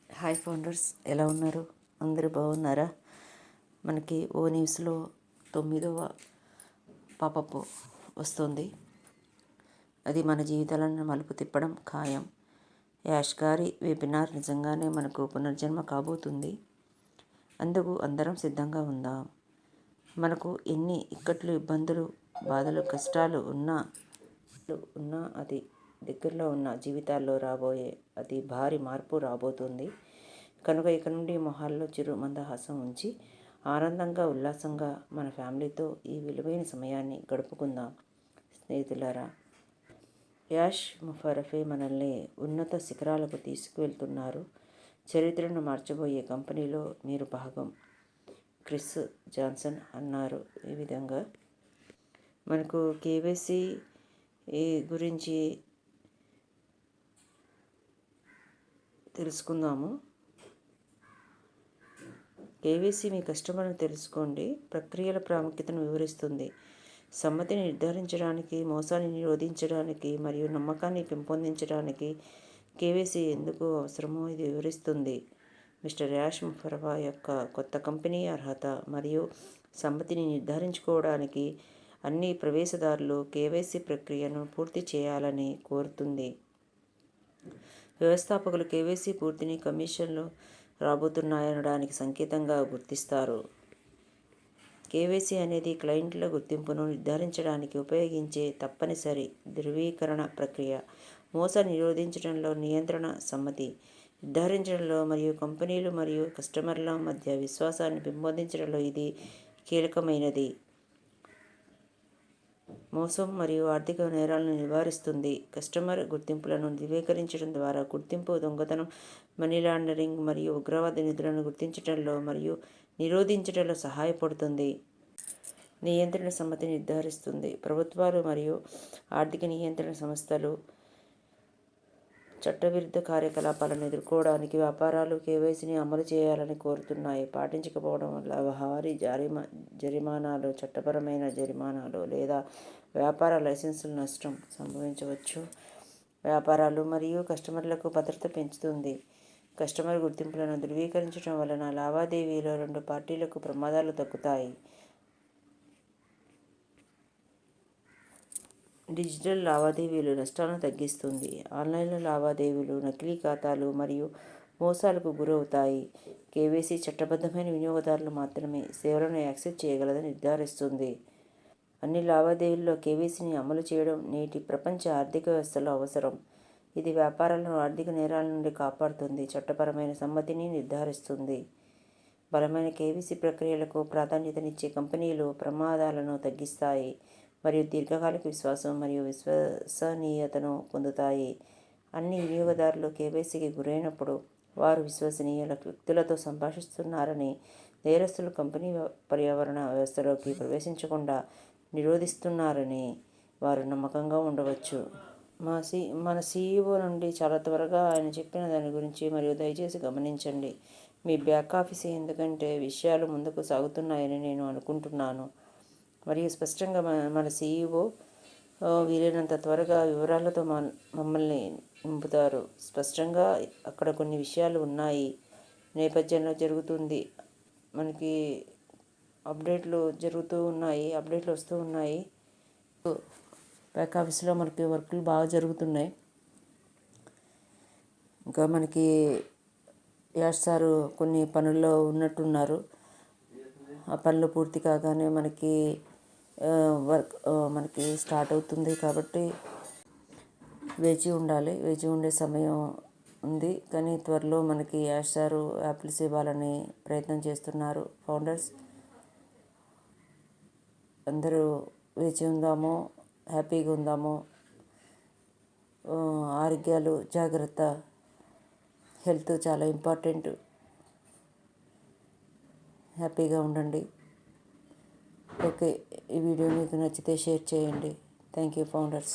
Hi founders, ఎలా ఉన్నారు? అందరూ బాగున్నారా? మనకి ఓ న్యూస్లో 9వ పాపప్ వస్తుంది. అది మన జీవితాలను మలుపు తిప్పడం ఖాయం. యాష్ గారి వెబినార్ నిజంగానే మనకు పునర్జన్మ కాబోతుంది. అందుకు అందరం సిద్ధంగా ఉందాం. మనకు ఎన్ని ఇక్కట్లు, ఇబ్బందులు, బాధలు, కష్టాలు ఉన్నా అది దగ్గరలో ఉన్న జీవితాల్లో రాబోయే అతి భారీ మార్పు రాబోతుంది. కనుక ఇక నుండి మొహాల్లో చిరు మందహాసం ఉంచి ఆనందంగా, ఉల్లాసంగా మన ఫ్యామిలీతో ఈ విలువైన సమయాన్ని గడుపుకుందాం. స్నేహితులారా, యాష్ ముషర్రఫే మనల్ని ఉన్నత శిఖరాలకు తీసుకువెళ్తున్నారు. చరిత్రను మార్చబోయే కంపెనీలో మీరు భాగం. క్రిస్ జాన్సన్ అన్నారు. ఈ విధంగా మనకు కేవైసీ గురించి తెలుసుకుందాము. కేవైసీ మీ కస్టమర్ను తెలుసుకోండి ప్రక్రియల ప్రాముఖ్యతను వివరిస్తుంది. సమ్మతిని నిర్ధారించడానికి, మోసాన్ని నిరోధించడానికి మరియు నమ్మకాన్ని పెంపొందించడానికి కేవైసీ ఎందుకు అవసరమో ఇది వివరిస్తుంది. మిస్టర్ యాష్ ముషర్రఫ్ యొక్క కొత్త కంపెనీ అర్హత మరియు సమ్మతిని నిర్ధారించుకోవడానికి అన్ని ప్రవేశదారులు కేవైసీ ప్రక్రియను పూర్తి చేయాలని కోరుతుంది. వ్యవస్థాపకులు కేవైసీ పూర్తిని కమిషన్లు రాబోతున్నాయనడానికి సంకేతంగా గుర్తిస్తారు. కేవైసీ అనేది క్లయింట్ల గుర్తింపును నిర్ధారించడానికి ఉపయోగించే తప్పనిసరి ధృవీకరణ ప్రక్రియ. మోసాన్ని నిరోధించడంలో, నియంత్రణ, సమ్మతి నిర్ధారించడంలో మరియు కంపెనీలు మరియు కస్టమర్ల మధ్య విశ్వాసాన్ని పెంపొందించడంలో ఇది కీలకమైనది. మోసం మరియు ఆర్థిక నేరాలను నివారిస్తుంది. కస్టమర్ గుర్తింపులను ధృవీకరించడం ద్వారా గుర్తింపు, దొంగతనం, మనీ లాండరింగ్ మరియు ఉగ్రవాద నిధులను గుర్తించడంలో మరియు నిరోధించడంలో సహాయపడుతుంది. నియంత్రణ సమ్మతిని నిర్ధారిస్తుంది. ప్రభుత్వాలు మరియు ఆర్థిక నియంత్రణ సంస్థలు చట్టవిరుద్ధ కార్యకలాపాలను ఎదుర్కోవడానికి వ్యాపారాలు కేవైసీని అమలు చేయాలని కోరుతున్నాయి. పాటించకపోవడం వల్ల భారీ జరిమానాలు, చట్టపరమైన జరిమానాలు లేదా వ్యాపార లైసెన్సుల నష్టం సంభవించవచ్చు. వ్యాపారాలు మరియు కస్టమర్లకు భద్రత పెంచుతుంది. కస్టమర్ గుర్తింపులను ధృవీకరించడం వలన లావాదేవీలో రెండు పార్టీలకు ప్రమాదాలు తగ్గుతాయి. డిజిటల్ లావాదేవీలు నష్టాలను తగ్గిస్తుంది. ఆన్లైన్ లావాదేవీలు, నకిలీ ఖాతాలు మరియు మోసాలకు గురవుతాయి. కేవైసీ చట్టబద్ధమైన వినియోగదారులు మాత్రమే సేవలను యాక్సెస్ చేయగలదని నిర్ధారిస్తుంది. అన్ని లావాదేవీల్లో కేవైసీని అమలు చేయడం నేటి ప్రపంచ ఆర్థిక వ్యవస్థలో అవసరం. ఇది వ్యాపారాలను ఆర్థిక నేరాల నుండి కాపాడుతుంది, చట్టపరమైన సమ్మతిని నిర్ధారిస్తుంది. బలమైన కేవైసీ ప్రక్రియలకు ప్రాధాన్యతనిచ్చే కంపెనీలు ప్రమాదాలను తగ్గిస్తాయి మరియు దీర్ఘకాలిక విశ్వాసం మరియు విశ్వసనీయతను పొందుతాయి. అన్ని వినియోగదారులు కేవైసీకి గురైనప్పుడు వారు విశ్వసనీయ వ్యక్తులతో సంభాషిస్తున్నారని, నేరస్తులు కంపెనీ పర్యావరణ వ్యవస్థలోకి ప్రవేశించకుండా నిరోధిస్తున్నారని వారు నమ్మకంగా ఉండవచ్చు. మన CEO నుండి చాలా త్వరగా ఆయన చెప్పిన దాని గురించి మరియు దయచేసి గమనించండి. మీ బ్యాక్ ఆఫీస్ ఎందుకంటే విషయాలు ముందుకు సాగుతున్నాయని నేను అనుకుంటున్నాను మరియు స్పష్టంగా మన CEO వీలైనంత త్వరగా వివరాలతో మమ్మల్ని నింపుతారు. స్పష్టంగా అక్కడ కొన్ని విషయాలు ఉన్నాయి, నేపథ్యంలో జరుగుతుంది, మనకి అప్డేట్లు వస్తూ ఉన్నాయి. బ్యాక్ ఆఫీస్లో మనకి వర్కులు బాగా జరుగుతున్నాయి. ఇంకా మనకి యాష్ సారు కొన్ని పనుల్లో ఉన్నట్టున్నారు. ఆ పనులు పూర్తి కాగానే మనకి స్టార్ట్ అవుతుంది కాబట్టి వేచి ఉండే సమయం ఉంది. కానీ త్వరలో మనకి యాష్ సారు యాపిల్స్ ఇవ్వాలని ప్రయత్నం చేస్తున్నారు. ఫౌండర్స్ అందరూ వేచి ఉందాము, హ్యాపీగా ఉందాము. ఆరోగ్యాలు జాగ్రత్త, హెల్త్ చాలా ఇంపార్టెంట్. హ్యాపీగా ఉండండి. ఓకే, ఈ వీడియో మీకు నచ్చితే షేర్ చేయండి. Thank you founders.